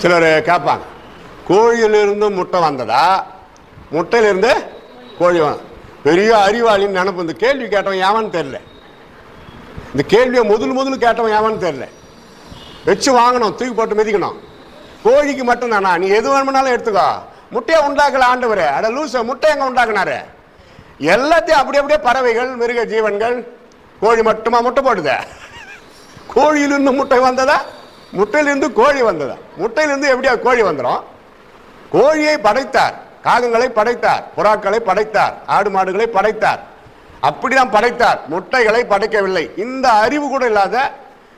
சிலர் கேட்பாங்க, கோழியிலிருந்து முட்டை வந்ததா, முட்டையிலிருந்து கோழி வந்த? பெரிய அறிவாளின்னு நினைப்பு. இந்த கேள்வி கேட்டவன் ஏவான்னு தெரியல. இந்த கேள்வியை முதல் கேட்டவன் ஏவான்னு தெரியல. வச்சு வாங்கணும், தூக்கி போட்டு மிதிக்கணும். கோழிக்கு மட்டும் தானா? நீ எது வேணும்னாலும் எடுத்துக்கோ. முட்டையை உண்டாக்கல ஆண்டவர். அட லூச, முட்டை எங்க உண்டாக்குனாரு? எல்லாத்தையும் அப்படியே பறவைகள், மிருக ஜீவன்கள். கோழி மட்டுமா முட்டை போடுத? கோழியிலிருந்து முட்டை வந்ததா, முட்டையிலிருந்து கோழி வந்ததா? முட்டையிலிருந்து எப்படியா கோழி வந்துடும்? கோழியை படைத்தார், காகங்களை படைத்தார், புறாக்களை படைத்தார், ஆடு மாடுகளை படைத்தார். அப்படிதான் படைத்தார், முட்டைகளை படைக்கவில்லை. இந்த அறிவு கூட இல்லாத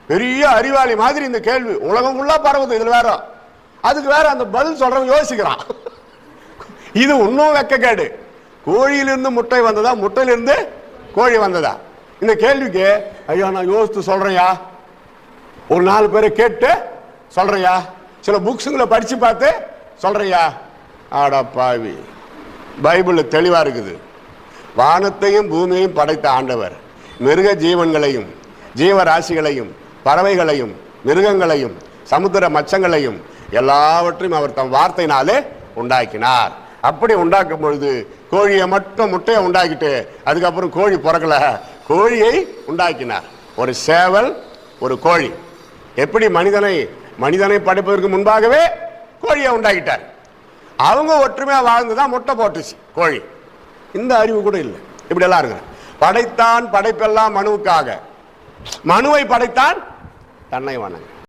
பெரிய அறிவாளி மாதிரி இந்த கேள்வி உலகம் ஃபுல்லா பரவுது. இதுல வேற அதுக்கு வேற அந்த பதில் சொல்றவன் யோசிக்கிறான். இது இன்னும் வெக்கக்கேடு. கோழியிலிருந்து முட்டை வந்ததா, முட்டையிலிருந்து கோழி வந்ததா? இந்த கேள்விக்கு ஐயா நான் யோசித்து சொல்றேயா, ஒரு 4 பேரை கேட்டு சொல்றையா, சில புக்ஸுங்களை படிச்சு பார்த்து சொல்றையா? ஆடா பாவி, பைபிள் தெளிவா இருக்குது. வானத்தையும் பூமியையும் படைத்த ஆண்டவர் மிருக ஜீவன்களையும் ஜீவராசிகளையும் பறவைகளையும் மிருகங்களையும் சமுத்திர மச்சங்களையும் எல்லாவற்றையும் அவர் தம் வார்த்தையினாலே உண்டாக்கினார். அப்படி உண்டாக்கும் பொழுது கோழியை மட்டும் முட்டையை உண்டாக்கிட்டு அதுக்கப்புறம் கோழி பிறக்கல, கோழியை உண்டாக்கினார். ஒரு சேவல், ஒரு கோழி. எப்படி மனிதனை படைப்பதற்கு முன்பாகவே கோழியை உண்டாக்கிட்டார். அவங்க ஒற்றுமையா வாழ்ந்துதான் முட்டை போட்டுச்சு கோழி. இந்த அறிவு கூட இல்லை. இப்படி எல்லாம் இருக்கு. படைத்தான் படைப்பெல்லாம் மனுவுக்காக, மனுவை படைத்தான் தன்னை வணங்க.